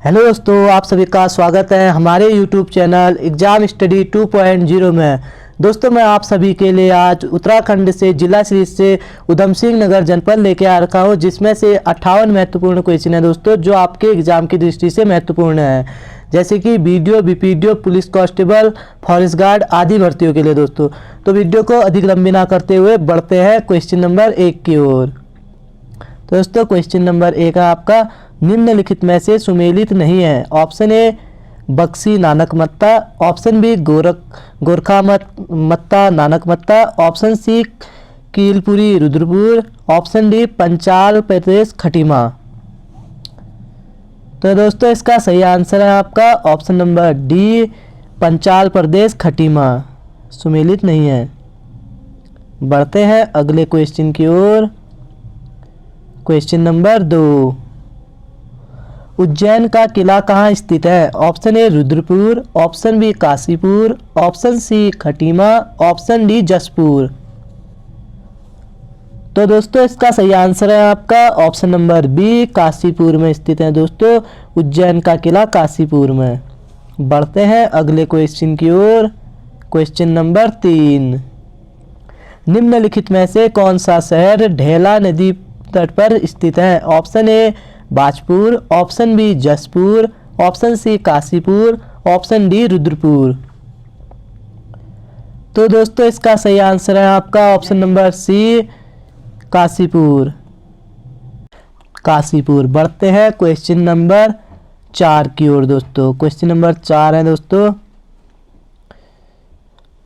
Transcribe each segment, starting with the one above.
Hello दोस्तों, आप सभी का स्वागत है हमारे YouTube चैनल एग्ज़ाम स्टडी 2.0 में। दोस्तों, मैं आप सभी के लिए आज उत्तराखंड से जिला सीरीज से उधम सिंह नगर जनपद लेके आ रखा हूँ, जिसमें से 58 महत्वपूर्ण क्वेश्चन है दोस्तों, जो आपके एग्ज़ाम की दृष्टि से महत्वपूर्ण है, जैसे कि VDO, BPDO, police constable, forest guard आदि भर्तियों के लिए दोस्तों। तो वीडियो को अधिक लंबी ना करते हुए बढ़ते हैं क्वेश्चन नंबर 1 की ओर। तो दोस्तों, क्वेश्चन नंबर 1 है आपका, निम्नलिखित में से सुमेलित नहीं है। Option A Baksi Nanak Matta, option B Gorkha Matta Nanak Matta, option C Kilpuri Rudrapur, option D Panchal Pradesh Khatima. तो दोस्तों, इसका सही आंसर है आपका option number D Panchal Pradesh Khatima, सुमेलित नहीं है। बढ़ते हैं अगले क्वेश्चन की ओर। क्वेश्चन नंबर 2, उज्जैन का किला कहाँ स्थित है? Option A Rudrapur, option B Kashipur, option C Khatima, option D Jaspur. तो दोस्तों, इसका सही आंसर है आपका ऑप्शन नंबर बी काशीपुर में स्थित है दोस्तों, उज्जैन का किला काशीपुर में। बढ़ते हैं अगले क्वेश्चन की ओर। क्वेश्चन नंबर 3, निम्नलिखित में से कौन सा शहर ढेला नदी तट पर स्थित है? Option A Bajpur, option B Jaspur, option C Kashipur, option D Rudrapur. तो दोस्तों, इसका सही आंसर है आपका option number C Kashipur, Kashipur. बढ़ते हैं क्वेश्चन नंबर 4 की ओर दोस्तों। क्वेश्चन नंबर 4 है दोस्तों,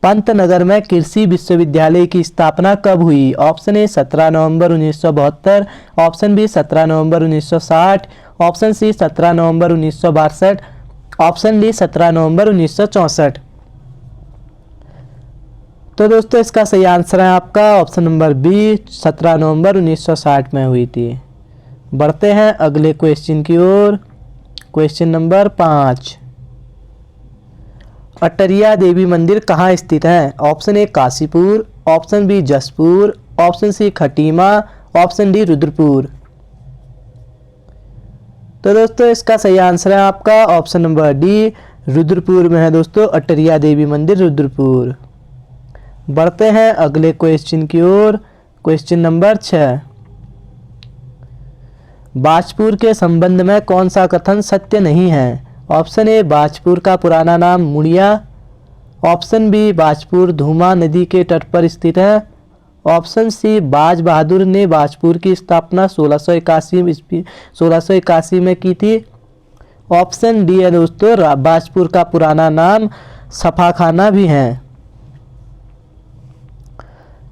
पंतनगर में कृषि विश्वविद्यालय की स्थापना कब हुई? ऑप्शन ए 17 नवंबर 1972, ऑप्शन बी 17 नवंबर 1960, ऑप्शन सी 17 नवंबर 1962, ऑप्शन डी 17 नवंबर 1964। तो दोस्तों, इसका सही आंसर है आपका ऑप्शन नंबर बी 17 नवंबर 1960 में हुई थी। बढ़ते हैं अगले क्वेश्चन की ओर। क्वेश्चन नंबर 5, अटरिया देवी मंदिर कहाँ स्थित है? Option A Kashipur, option B Jaspur, option C Khatima, option D Rudrapur. तो दोस्तों, इसका सही आंसर है आपका ऑप्शन नंबर डी रुद्रपुर में है दोस्तों, अटरिया देवी मंदिर रुद्रपुर। बढ़ते हैं अगले क्वेश्चन की ओर। क्वेश्चन नंबर 6, बाजपुर के संबंध में कौन सा कथन सत्य नहीं है? ऑप्शन ए बाजपुर का पुराना नाम मुड़िया, ऑप्शन बी बाजपुर धूमा नदी के तट पर स्थित है, ऑप्शन सी बाज बहादुर ने बाजपुर की स्थापना 1681 में की थी, ऑप्शन डी है दोस्तों बाजपुर का पुराना नाम सफाखाना भी है।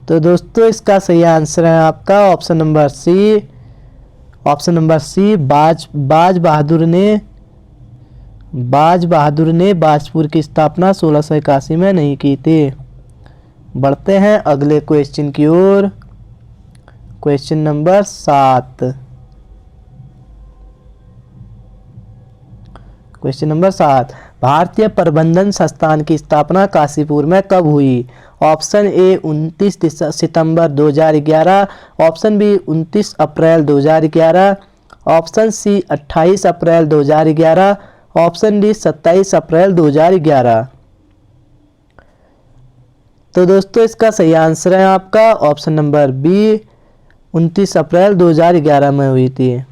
तो दोस्तों, इसका सही आंसर है आपका ऑप्शन नंबर सी बाज बहादुर ने बाजपुर की स्थापना 1681 में नहीं की थी। बढ़ते हैं अगले क्वेश्चन की ओर। क्वेश्चन नंबर 7, क्वेश्चन नंबर 7, भारतीय प्रबंधन संस्थान की स्थापना काशीपुर में कब हुई? ऑप्शन ए 29 सितंबर 2011, ऑप्शन बी 29 अप्रैल 2011, ऑप्शन सी 28 अप्रैल 2011, ऑप्शन डी 27 अप्रैल 2011। तो दोस्तों, इसका सही आंसर है आपका ऑप्शन नंबर बी 29 अप्रैल 2011 में हुई थी।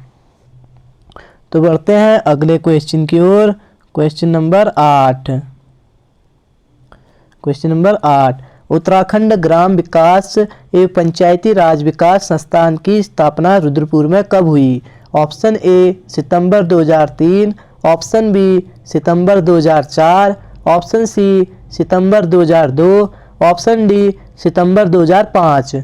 तो बढ़ते हैं अगले क्वेश्चन की ओर। Question number 8, question number 8, Uttarakhand ग्राम विकास एवं पंचायती राज विकास संस्थान की स्थापना रुद्रपुर में कब हुई? ऑप्शन ए सितंबर 2003, ऑप्शन बी सितंबर 2004, ऑप्शन सी सितंबर 2002, ऑप्शन डी सितंबर 2005।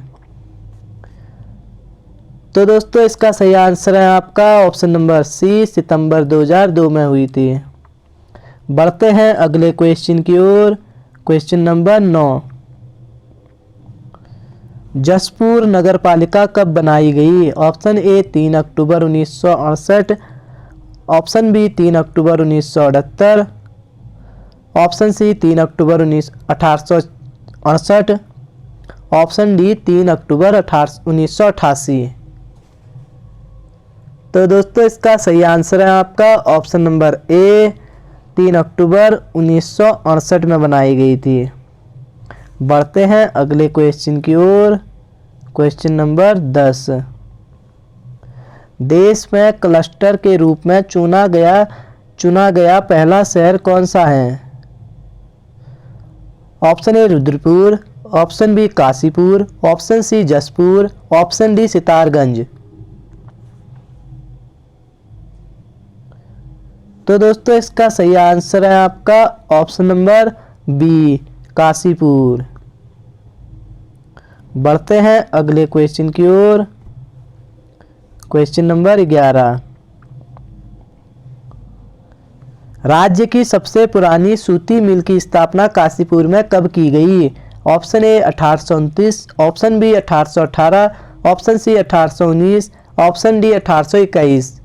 तो दोस्तों, इसका सही आंसर है आपका ऑप्शन नंबर सी सितंबर 2002 में हुई थी। बढ़ते हैं अगले क्वेश्चन की ओर। क्वेश्चन नंबर 9, जसपुर नगर पालिका कब बनाई गई? ऑप्शन ए 3 अक्टूबर 1968, ऑप्शन बी 3 अक्टूबर 1978, ऑप्शन सी 3 अक्टूबर 1868, ऑप्शन डी 3 अक्टूबर 1988। तो दोस्तों इसका सही आंसर है आपका ऑप्शन नंबर ए, 3 अक्टूबर 1968 में बनाई गई थी। बढ़ते हैं अगले क्वेश्चन की ओर। Question number 10। देश में क्लस्टर के रूप में चुना गया पहला शहर कौन सा है? Option A Rudrapur, option B Kashipur, option C Jaspur, option D Sitarganj. तो दोस्तों इसका सही आंसर है आपका ऑप्शन नंबर बी, काशीपुर। बढ़ते हैं अगले क्वेश्चन की ओर। Question number 11। राज्य की सबसे पुरानी सूती मिल की स्थापना काशीपुर में कब की गई? Option A 1829, option B 1818, option C 1819, option D 1821।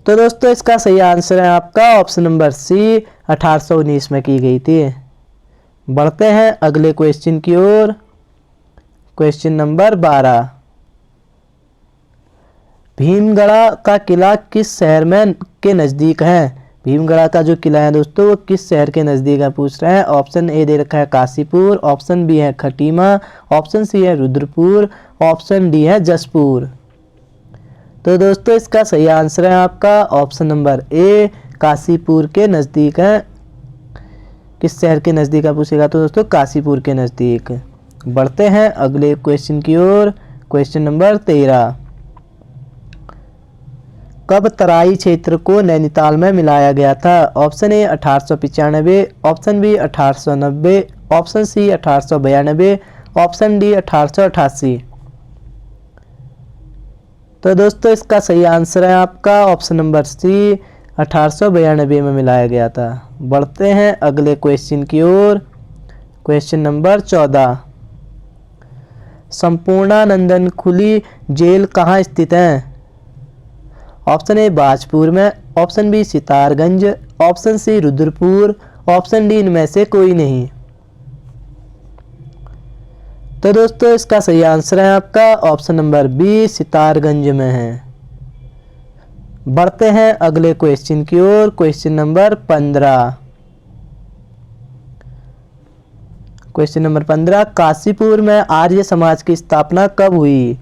तो दोस्तों इसका सही आंसर है आपका ऑप्शन नंबर सी, 1819 में की गई थी। बढ़ते हैं अगले क्वेश्चन की ओर। Question number 12। भीमगढ़ा का किला किस शहर में के नज़दीक है? भीमगढ़ा का जो किला है दोस्तों वो किस शहर के नज़दीक है पूछ रहे हैं। ऑप्शन ए दे रखा है काशीपुर, ऑप्शन बी है खटीमा, ऑप्शन सी है रुद्रपुर, ऑप्शन डी है जसपुर। तो दोस्तों इसका सही आंसर है आपका ऑप्शन नंबर ए, काशीपुर के नज़दीक है। किस शहर के नज़दीक आप पूछेगा तो दोस्तों काशीपुर के नज़दीक। बढ़ते हैं अगले क्वेश्चन की ओर। Question number 13। कब तराई क्षेत्र को नैनीताल में मिलाया गया था? Option A 1895, option B 1890, option C 1892, option D 1888। तो दोस्तों इसका सही आंसर है आपका ऑप्शन नंबर सी, 1892 में मिलाया गया था। बढ़ते हैं अगले क्वेश्चन की ओर। Question number 14। संपूर्णानंदन खुली जेल कहाँ स्थित है? ऑप्शन ए बाजपुर में, option B Sitarganj, option C Rudrapur, option D इनमें से कोई नहीं। तो दोस्तों इसका सही आंसर है आपका ऑप्शन नंबर बी, सितारगंज में है। बढ़ते हैं अगले क्वेश्चन की ओर। Question number 15। Question number 15। Kashipur में आर्य समाज की स्थापना कब हुई?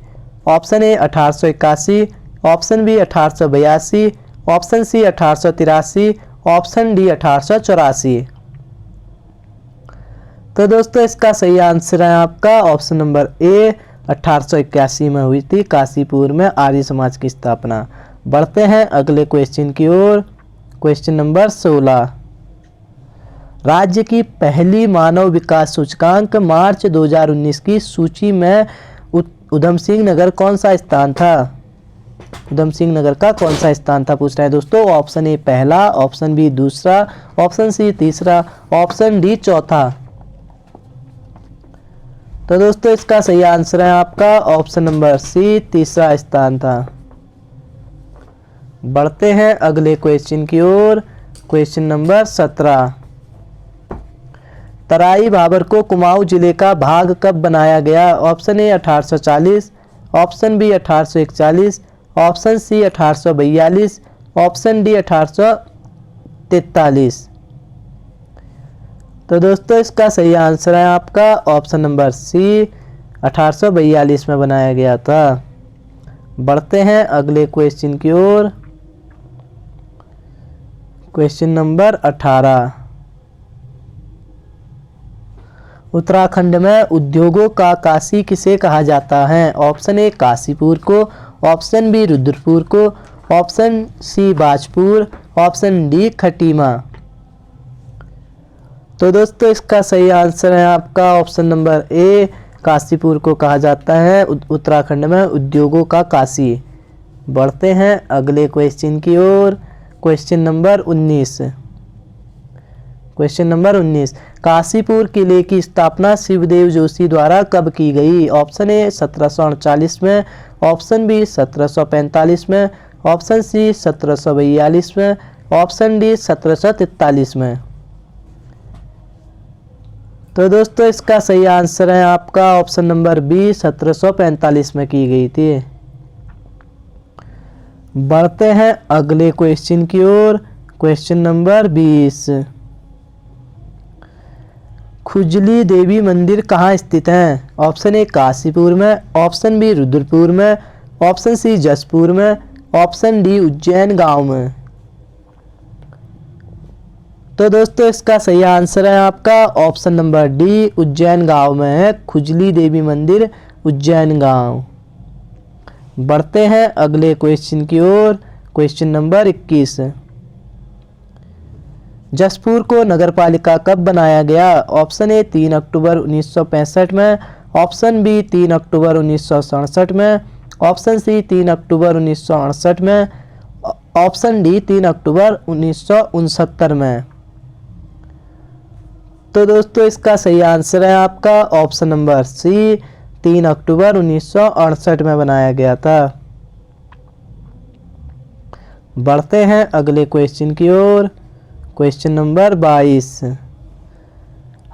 Option A 1881, option B 1882, option C 1883, option D 1884। तो दोस्तों इसका सही आंसर है आपका ऑप्शन नंबर ए, 1881 में हुई थी काशीपुर में आर्य समाज की स्थापना। बढ़ते हैं अगले क्वेश्चन की ओर। Question number 16। राज्य की पहली मानव विकास सूचकांक मार्च 2019 की सूची में उधम सिंह नगर कौन सा स्थान था? उधम सिंह नगर का कौन सा स्थान था पूछ रहे हैं दोस्तों। ऑप्शन ए पहला, ऑप्शन बी दूसरा, ऑप्शन सी तीसरा, ऑप्शन डी चौथा। तो दोस्तों इसका सही आंसर है आपका ऑप्शन नंबर सी, तीसरा स्थान था। बढ़ते हैं अगले क्वेश्चन की ओर। Question number 17। तराई बाबर को कुमाऊं जिले का भाग कब बनाया गया? Option A 1840, option B 1841, option C 1842, option D 1843। तो दोस्तों इसका सही आंसर है आपका ऑप्शन नंबर सी, 1842 में बनाया गया था। बढ़ते हैं अगले क्वेश्चन की ओर। Question number 18। उत्तराखंड में उद्योगों का काशी किसे कहा जाता है? ऑप्शन ए काशीपुर को, ऑप्शन बी रुद्रपुर को, option C Bajpur, option D Khatima. तो दोस्तों इसका सही आंसर है आपका ऑप्शन नंबर ए, काशीपुर को कहा जाता है उत्तराखंड में उद्योगों का काशी। बढ़ते हैं अगले क्वेश्चन की ओर। Question number 19। Question number 19। Kashipur किले की स्थापना शिवदेव जोशी द्वारा कब की गई? ऑप्शन ए 1739 में, ऑप्शन बी 1745 में, ऑप्शन सी 1742 में, ऑप्शन डी 1743 में। तो दोस्तों इसका सही आंसर है आपका ऑप्शन नंबर बी, 1745 में की गई थी। बढ़ते हैं अगले क्वेश्चन की ओर। Question number 20। खुजली देवी मंदिर कहाँ स्थित है? ऑप्शन ए काशीपुर में, ऑप्शन बी रुद्रपुर में, ऑप्शन सी जसपुर में, ऑप्शन डी उज्जैन गांव में। तो दोस्तों इसका सही आंसर है आपका ऑप्शन नंबर डी, उज्जैन गांव में है खुजली देवी मंदिर, उज्जैन गांव। बढ़ते हैं अगले क्वेश्चन की ओर। Question number 21। जसपुर को नगरपालिका कब बनाया गया? ऑप्शन ए 3 अक्टूबर 1965 में, ऑप्शन बी 3 अक्टूबर 1967 में, ऑप्शन सी 3 अक्टूबर 1968 में, ऑप्शन डी 3 अक्टूबर 1969 में। तो दोस्तों इसका सही आंसर है आपका ऑप्शन नंबर सी, 3 अक्टूबर 1968 में बनाया गया था। बढ़ते हैं अगले क्वेश्चन की ओर। Question number 22।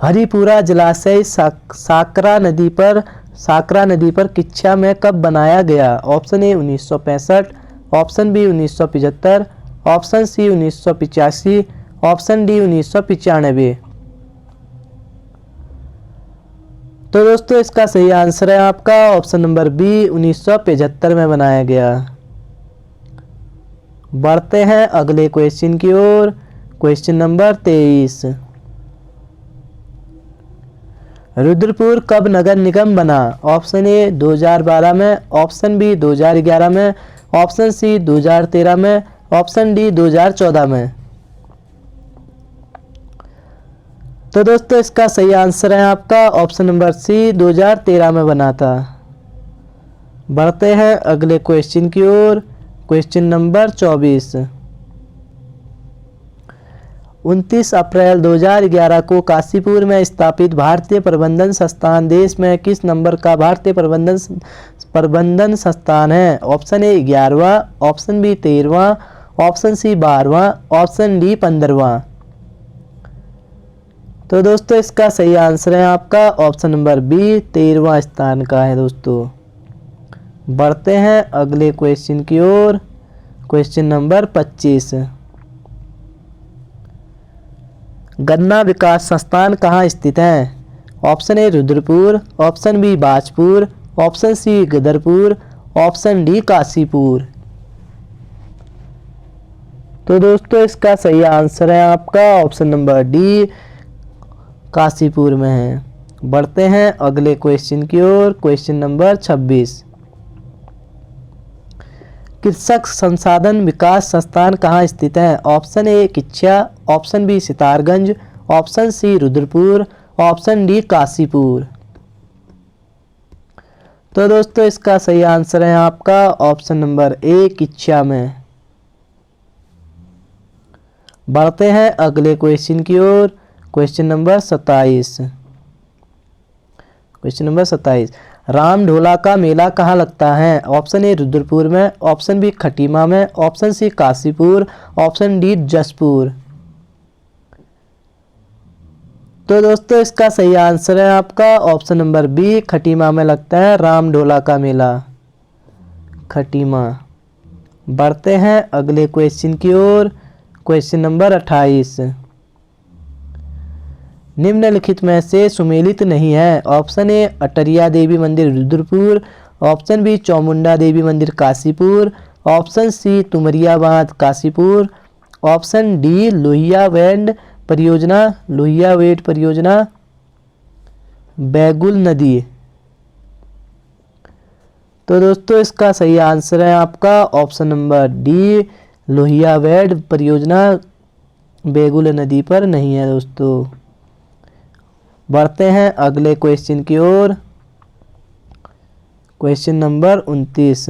हरिपुरा जलाशय साकरा नदी पर किच्छा में कब बनाया गया? Option A 1965, option B 1975, option C 1985, option D 1995। तो दोस्तों इसका सही आंसर है आपका ऑप्शन नंबर बी, 1975 में बनाया गया। बढ़ते हैं अगले क्वेश्चन की ओर। Question number 23। रुद्रपुर कब नगर निगम बना? ऑप्शन ए 2012 में, ऑप्शन बी 2011 में, ऑप्शन सी 2013 में, ऑप्शन डी 2014 में। तो दोस्तों इसका सही आंसर है आपका ऑप्शन नंबर सी, 2013 में बना था। बढ़ते हैं अगले क्वेश्चन की ओर। Question number 24। 29 अप्रैल 2011 को काशीपुर में स्थापित भारतीय प्रबंधन संस्थान देश में किस नंबर का भारतीय प्रबंधन संस्थान है? ऑप्शन ए 11वां, ऑप्शन बी 13वां, ऑप्शन सी 12वां, ऑप्शन डी 15वां। तो दोस्तों इसका सही आंसर है आपका ऑप्शन नंबर बी, 13वां स्थान का है दोस्तों। बढ़ते हैं अगले क्वेश्चन की ओर। Question number 25। गन्ना विकास संस्थान कहाँ स्थित है? Option A Rudrapur, option B Bajpur, option C Gadarpur, option D Kashipur. तो दोस्तों इसका सही आंसर है आपका ऑप्शन नंबर डी, काशीपुर में है। बढ़ते हैं अगले क्वेश्चन की ओर। Question number 26। कृषक संसाधन विकास संस्थान कहाँ स्थित है? Option A Kichha, option B Sitarganj, option C Rudrapur, option D Kashipur. तो दोस्तों इसका सही आंसर है आपका ऑप्शन नंबर ए, किच्छा में। बढ़ते हैं अगले क्वेश्चन की ओर। Question number 27। Question number 27। Ram Dhola का मेला कहाँ लगता है? ऑप्शन ए रुद्रपुर में, ऑप्शन बी खटीमा में, option C Kashipur, option D Jaspur. तो दोस्तों इसका सही आंसर है आपका ऑप्शन नंबर बी, खटीमा में लगता है राम ढोला का मेला, खटीमा। बढ़ते हैं अगले क्वेश्चन की ओर। Question number 28। निम्नलिखित में से सुमेलित नहीं है। ऑप्शन ए अटरिया देवी मंदिर रुद्रपुर, ऑप्शन बी चामुंडा देवी मंदिर काशीपुर, ऑप्शन सी तुमरिया बांध काशीपुर, ऑप्शन डी लोहिया वेट परियोजना बैगुल नदी। तो दोस्तों इसका सही आंसर है आपका ऑप्शन नंबर डी, लोहिया वेड परियोजना बैगुल नदी पर नहीं है दोस्तों। बढ़ते हैं अगले क्वेश्चन की ओर। Question number 29।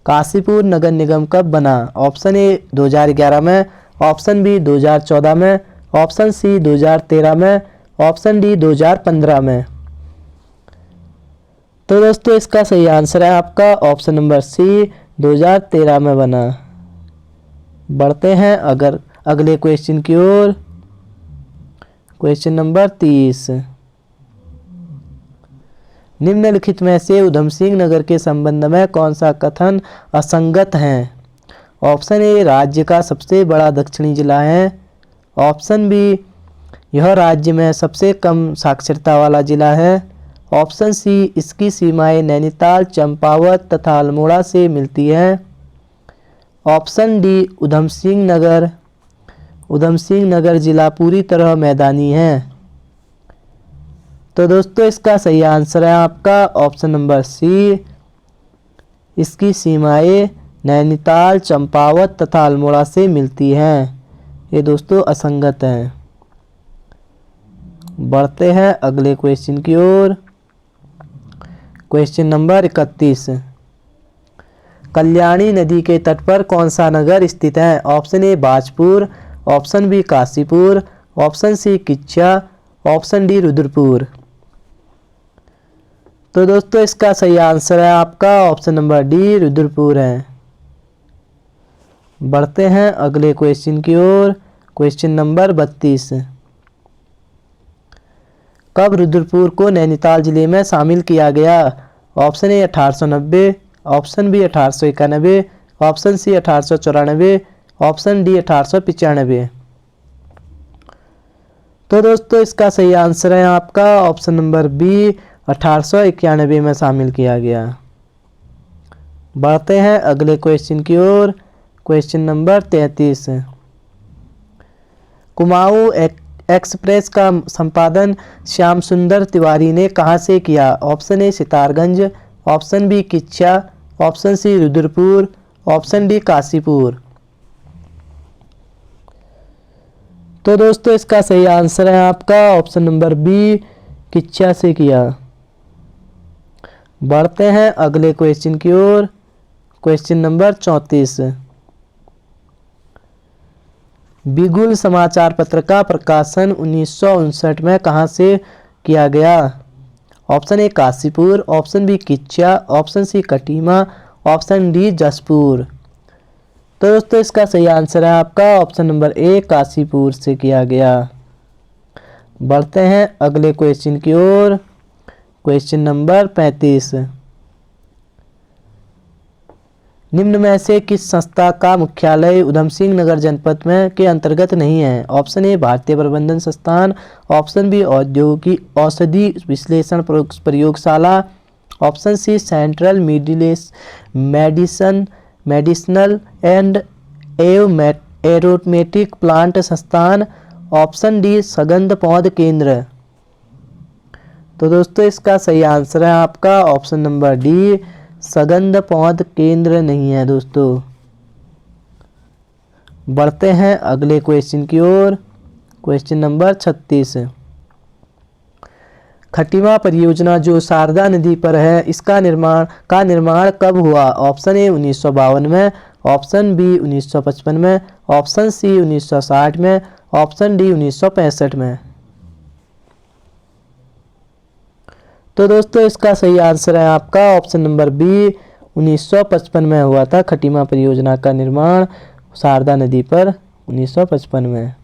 काशीपुर नगर निगम कब बना? ऑप्शन ए 2011 में, ऑप्शन बी 2014 में, ऑप्शन सी 2013 में, ऑप्शन डी 2015 में। तो दोस्तों इसका सही आंसर है आपका ऑप्शन नंबर सी, 2013 में बना। बढ़ते हैं अगले क्वेश्चन की ओर। Question number 30। निम्नलिखित में से ऊधम सिंह नगर के संबंध में कौन सा कथन असंगत है? ऑप्शन ए, राज्य का सबसे बड़ा दक्षिणी जिला है। ऑप्शन बी, यह राज्य में सबसे कम साक्षरता वाला जिला है। ऑप्शन सी, इसकी सीमाएं नैनीताल, चंपावत तथा अल्मोड़ा से मिलती हैं। ऑप्शन डी, ऊधम सिंह नगर जिला पूरी तरह मैदानी है। तो दोस्तों इसका सही आंसर है आपका ऑप्शन नंबर सी, इसकी सीमाएं नैनीताल, चंपावत तथा अल्मोड़ा से मिलती हैं। ये दोस्तों असंगत हैं। बढ़ते हैं अगले क्वेश्चन की ओर। क्वेश्चन नंबर 31, कल्याणी नदी के तट पर कौन सा नगर स्थित है? Option A, Bajpur. Option B, Kashipur. Option C, Kichha. Option D, Rudrapur. तो दोस्तों इसका सही आंसर है आपका ऑप्शन नंबर डी, रुद्रपुर है। बढ़ते हैं अगले क्वेश्चन की ओर। क्वेश्चन नंबर 32, कब रुद्रपुर को नैनीताल जिले में शामिल किया गया? Option A, 1890। Option B, 1891। Option C, 1894। Option D, 1895। तो दोस्तों इसका सही आंसर है आपका ऑप्शन नंबर बी, 1891 में शामिल किया गया। बढ़ते हैं अगले क्वेश्चन की ओर। क्वेश्चन नंबर 33, कुमाऊं एक्सप्रेस का संपादन श्याम सुंदर तिवारी ने कहां से किया? Option A, Sitarganj. Option B, Kichha. Option C, Rudrapur. Option D, Kashipur. तो दोस्तों इसका सही आंसर है आपका ऑप्शन नंबर बी, किच्चा से किया। बढ़ते हैं अगले क्वेश्चन की ओर। क्वेश्चन नंबर 34, बिगुल समाचार पत्र का प्रकाशन 1959 में कहां से किया गया? Option A, Kashipur. Option B, Kichha. Option C, Khatima. Option D, Jaspur. तो दोस्तों इसका सही आंसर है आपका ऑप्शन नंबर ए, काशीपुर से किया गया। बढ़ते हैं अगले क्वेश्चन की ओर। क्वेश्चन नंबर 35, निम्न में से किस संस्था का मुख्यालय ऊधम सिंह नगर जनपद में के अंतर्गत नहीं है? ऑप्शन ए, भारतीय प्रबंधन संस्थान। ऑप्शन बी, औद्योगिक औषधि विश्लेषण प्रयोगशाला। Option C, central medicinal and aromatic plant संस्थान। ऑप्शन डी, सगंध पौध केंद्र। तो दोस्तों इसका सही आंसर है आपका ऑप्शन नंबर डी, सगंध पौध केंद्र नहीं है दोस्तों। बढ़ते हैं अगले क्वेश्चन की ओर। क्वेश्चन नंबर 36, खटीमा परियोजना जो शारदा नदी पर है, इसका निर्माण कब हुआ? ऑप्शन ए, 1952 में। ऑप्शन बी, 1955 में। ऑप्शन सी, 1960 में। ऑप्शन डी, 1965 में। तो दोस्तों इसका सही आंसर है आपका ऑप्शन नंबर बी, 1955 में हुआ था खटीमा परियोजना का निर्माण शारदा नदी पर 1955 में।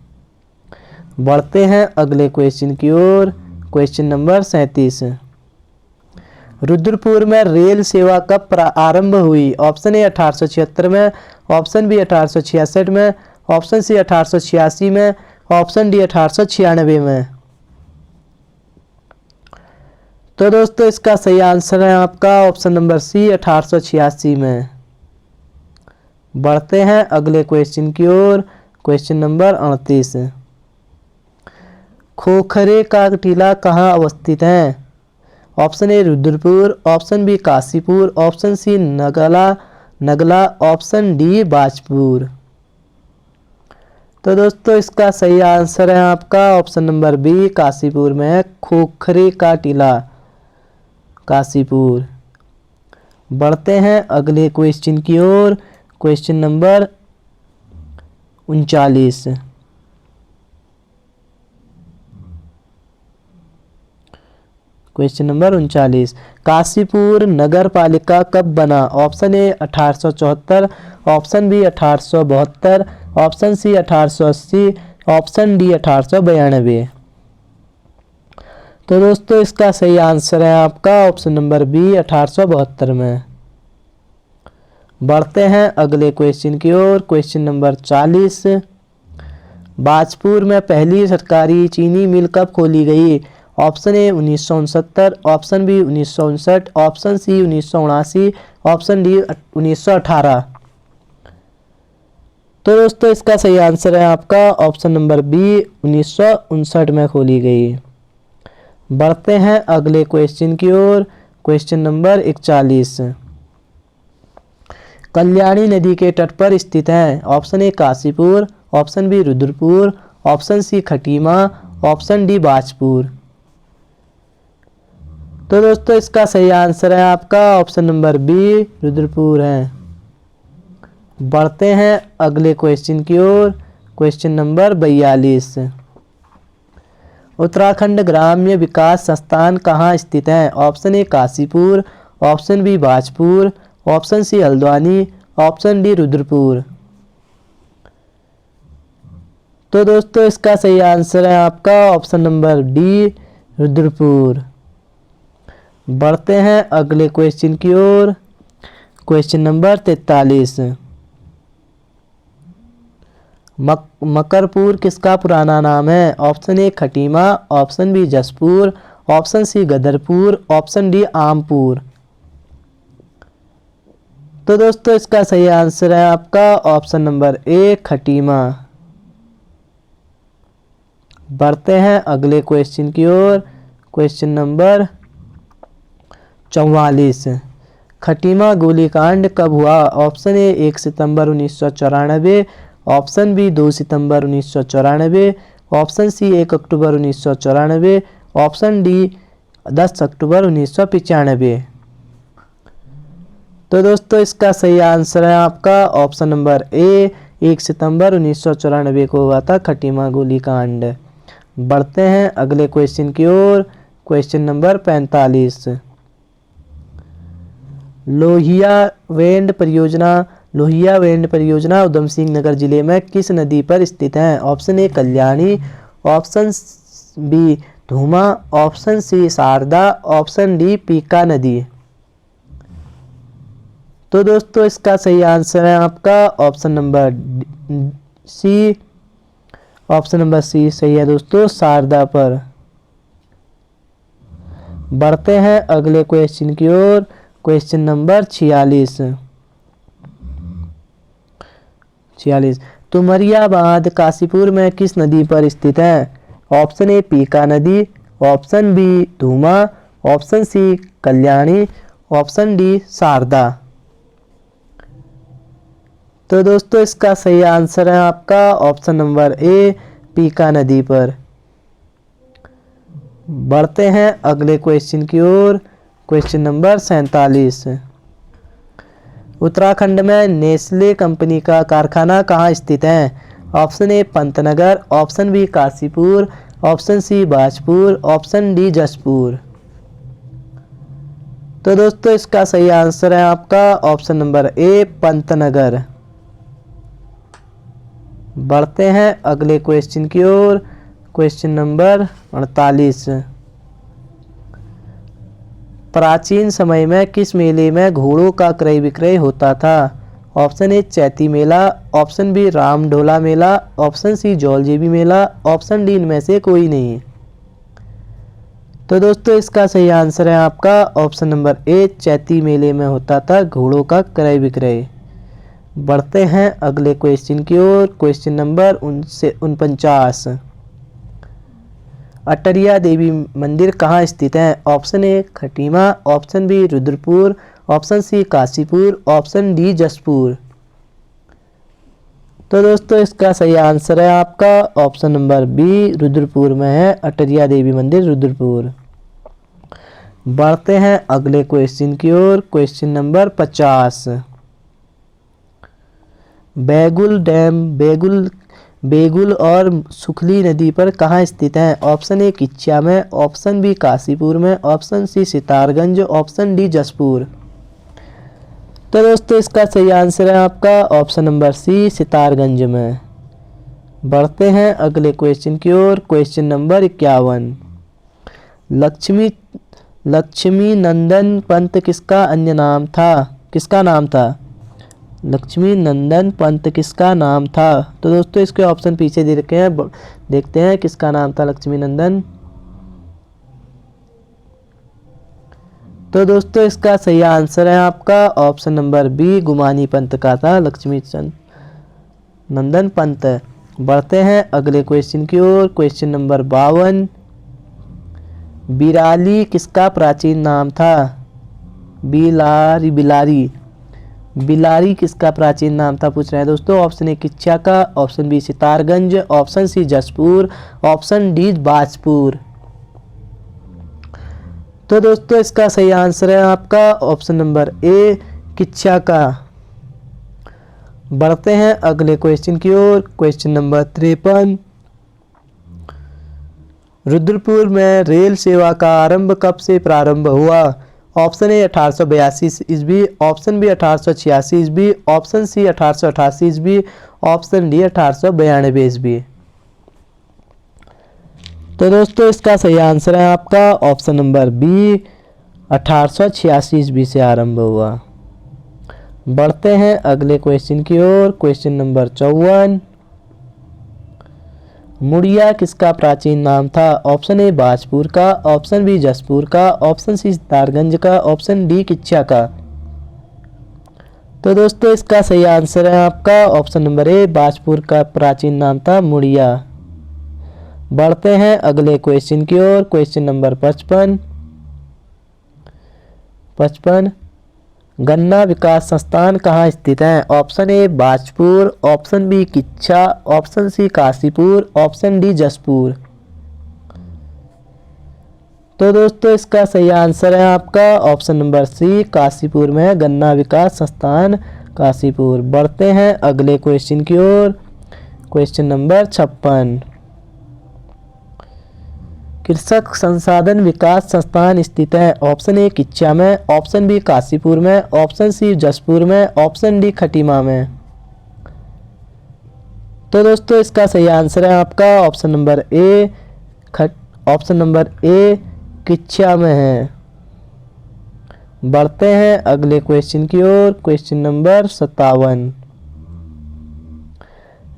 बढ़ते हैं अगले क्वेश्चन की ओर। क्वेश्चन नंबर 37, रुद्रपुर में रेल सेवा कब आरंभ हुई? ऑप्शन ए, 1876 में। ऑप्शन बी, 1866 में। ऑप्शन सी, 1886 में। ऑप्शन डी, 1896 में। तो दोस्तों इसका सही आंसर है आपका ऑप्शन नंबर सी, 1886 में। बढ़ते हैं अगले क्वेश्चन की ओर। क्वेश्चन नंबर 38, खोखरे का टीला कहाँ अवस्थित है? Option A, Rudrapur. Option B, Kashipur. Option C, Nagla. Option D, Bajpur. तो दोस्तों इसका सही आंसर है आपका ऑप्शन नंबर बी, काशीपुर में है खोखरे का टीला, काशीपुर। बढ़ते हैं अगले क्वेश्चन की ओर। Question number 39, question number 39, Kashipur नगर पालिका कब बना? Option A, 1874। Option B, 1872। Option C, 1880। Option D, 1892। तो दोस्तों इसका सही आंसर है आपका ऑप्शन नंबर बी 1872 में। बढ़ते हैं अगले क्वेश्चन की ओर। Question number 40। बाजपुर में पहली सरकारी चीनी मिल कब खोली गई? Option A 1969, option B 1959, option C 1979, option D 1918। तो दोस्तों इसका सही आंसर है आपका ऑप्शन नंबर बी 1959 में खोली गई। बढ़ते हैं अगले क्वेश्चन की ओर। Question number 41। कल्याणी नदी के तट पर स्थित है। Option A Kashipur, option B Rudrapur, option C Khatima, option D Bajpur. तो दोस्तों इसका सही आंसर है आपका ऑप्शन नंबर बी रुद्रपुर है। बढ़ते हैं अगले क्वेश्चन की ओर। Question number 42। उत्तराखंड ग्राम्य विकास संस्थान कहाँ स्थित है? Option A Kashipur, option B Bajpur, option C Haldwani, option D Rudrapur. तो दोस्तों इसका सही आंसर है आपका ऑप्शन नंबर डी रुद्रपुर। बढ़ते हैं अगले क्वेश्चन की ओर। Question number 43। मकरपुर किसका पुराना नाम है? Option A Khatima, option B Jaspur, option C Gadarpur, option D Aampur. तो दोस्तों इसका सही आंसर है आपका ऑप्शन नंबर ए खटीमा। बढ़ते हैं अगले क्वेश्चन की ओर। Question number 44। खटीमा गोलीकांड कब हुआ? ऑप्शन ए 1 सितंबर 1994, ऑप्शन बी 2 सितंबर 1994, ऑप्शन सी 1 अक्टूबर 1994, ऑप्शन डी 10 अक्टूबर 1995। तो दोस्तों इसका सही आंसर है आपका ऑप्शन नंबर ए 1 सितंबर 1994 को हुआ था खटीमा गोलीकांड। बढ़ते हैं अगले क्वेश्चन की ओर। Question number 45। लोहिया वेंड परियोजना उधम सिंह नगर जिले में किस नदी पर स्थित है? Option A Kalyani, option B Dhuma, option C Sharda, option D Pika नदी। तो दोस्तों इसका सही आंसर है आपका option number C. Option number C सही है दोस्तों, शारदा पर। बढ़ते हैं अगले क्वेश्चन की ओर। Question number 46। तुमरियाबाद काशीपुर में किस नदी पर स्थित है? ऑप्शन ए पीका नदी, option B Dhuma, option C Kalyani, option D Sharda. तो दोस्तों इसका सही आंसर है आपका ऑप्शन नंबर ए पीका नदी पर। बढ़ते हैं अगले क्वेश्चन की ओर। Question number 47। उत्तराखंड में नेस्ले कंपनी का कारखाना कहाँ स्थित है? Option A Pantnagar, option B Kashipur, option C Bajpur, option D Jaspur. तो दोस्तों इसका सही आंसर है आपका ऑप्शन नंबर ए पंतनगर। बढ़ते हैं अगले क्वेश्चन की ओर। Question number 48। प्राचीन समय में किस मेले में घोड़ों का क्रय विक्रय होता था? ऑप्शन ए चैती मेला, ऑप्शन बी रामढोला मेला, ऑप्शन सी जौलजीबी मेला, ऑप्शन डी इनमें से कोई नहीं। तो दोस्तों इसका सही आंसर है आपका ऑप्शन नंबर ए चैती मेले में होता था घोड़ों का क्रय विक्रय। बढ़ते हैं अगले क्वेश्चन की ओर। Question number 49। अटरिया देवी मंदिर कहाँ स्थित है? Option A Khatima, option B Rudrapur, option C Kashipur, option D Jaspur. तो दोस्तों इसका सही आंसर है आपका ऑप्शन नंबर बी रुद्रपुर में है अटरिया देवी मंदिर रुद्रपुर। बढ़ते हैं अगले क्वेश्चन की ओर। Question number 50। Baigul dam Begul और सुखली नदी पर कहाँ स्थित है? ऑप्शन ए किच्चा में, ऑप्शन बी काशीपुर में, option C Sitarganj, option D Jaspur. तो दोस्तों इसका सही आंसर है आपका ऑप्शन नंबर सी सितारगंज में। बढ़ते हैं अगले क्वेश्चन की ओर। Question number 51। लक्ष्मी नंदन पंत किसका अन्य नाम था? किसका नाम था? लक्ष्मी नंदन पंत किसका नाम था? तो दोस्तों इसके ऑप्शन पीछे दे रखे हैं, देखते हैं किसका नाम था लक्ष्मी नंदन। तो दोस्तों इसका सही आंसर है आपका ऑप्शन नंबर बी, गुमानी पंत का था लक्ष्मी नंदन पंत। बढ़ते हैं अगले क्वेश्चन की ओर। क्वेश्चन नंबर 52, बिराली किसका प्राचीन नाम था? बिलारी किसका प्राचीन नाम था पूछ रहे हैं दोस्तों। ऑप्शन ए किच्चा का, option B Sitarganj, option C Jaspur, option D Bajpur. तो दोस्तों इसका सही आंसर है आपका ऑप्शन नंबर ए, किच्चा का। बढ़ते हैं अगले क्वेश्चन की ओर। क्वेश्चन नंबर 53, रुद्रपुर में रेल सेवा का आरंभ कब से प्रारंभ हुआ? ऑप्शन ए 1882 ईस्वी, ऑप्शन बी 1886 ईस्वी, ऑप्शन सी 1888 ईस्वी, ऑप्शन डी 1892 ईस्वी। तो दोस्तों इसका सही आंसर है आपका ऑप्शन नंबर बी, 1886 ईस्वी से आरंभ हुआ। बढ़ते हैं अगले क्वेश्चन की ओर। क्वेश्चन नंबर 54, मुड़िया किसका प्राचीन नाम था? ऑप्शन ए बाजपुर का, ऑप्शन बी जसपुर का, ऑप्शन सी सितारगंज का, ऑप्शन डी किच्चा का। तो दोस्तों इसका सही आंसर है आपका ऑप्शन नंबर ए, बाजपुर का प्राचीन नाम था मुड़िया। बढ़ते हैं अगले क्वेश्चन की ओर। क्वेश्चन नंबर 55, गन्ना विकास संस्थान कहाँ स्थित है? Option A Bajpur, option B Kichha, option C Kashipur, option D Jaspur. तो दोस्तों इसका सही आंसर है आपका ऑप्शन नंबर सी, काशीपुर में गन्ना विकास संस्थान काशीपुर। बढ़ते हैं अगले क्वेश्चन की ओर। क्वेश्चन नंबर 56, कृषक संसाधन विकास संस्थान स्थित है? ऑप्शन ए किच्चा में, ऑप्शन बी काशीपुर में, ऑप्शन सी जसपुर में, ऑप्शन डी खटीमा में। तो दोस्तों इसका सही आंसर है आपका ऑप्शन नंबर ए किच्चा में है। बढ़ते हैं अगले क्वेश्चन की ओर। क्वेश्चन नंबर 57,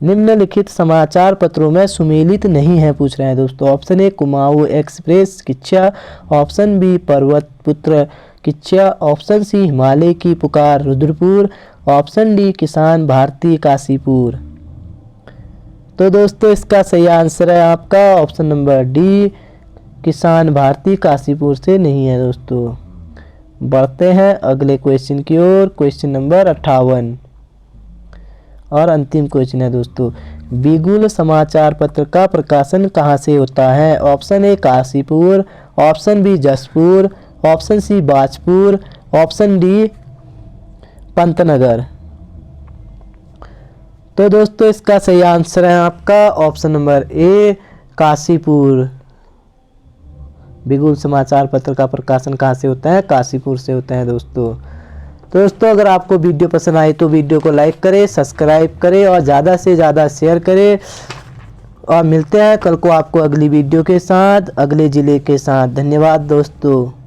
निम्नलिखित समाचार पत्रों में सुमेलित नहीं है पूछ रहे हैं दोस्तों। Option A Kumaon express Kichha, option B Parvat Putra Kichcha, option सी हिमालय की पुकार रुद्रपुर, ऑप्शन डी किसान भारती काशीपुर। तो दोस्तों इसका सही आंसर है आपका ऑप्शन नंबर डी, किसान भारती काशीपुर से नहीं है दोस्तों। बढ़ते हैं अगले क्वेश्चन की ओर। क्वेश्चन नंबर 58 और अंतिम क्वेश्चन है दोस्तों, बिगुल समाचार पत्र का प्रकाशन कहाँ से होता है? Option A Kashipur, option B Jaspur, option C Bajpur, option D Pantnagar. तो दोस्तों इसका सही आंसर है आपका ऑप्शन नंबर ए, काशीपुर। बिगुल समाचार पत्र का प्रकाशन कहाँ से होता है? काशीपुर से होता है दोस्तों। तो दोस्तों अगर आपको वीडियो पसंद आई तो वीडियो को लाइक करें, सब्सक्राइब करें और ज़्यादा से ज़्यादा शेयर करें। और मिलते हैं कल को आपको अगली वीडियो के साथ, अगले ज़िले के साथ। धन्यवाद दोस्तों।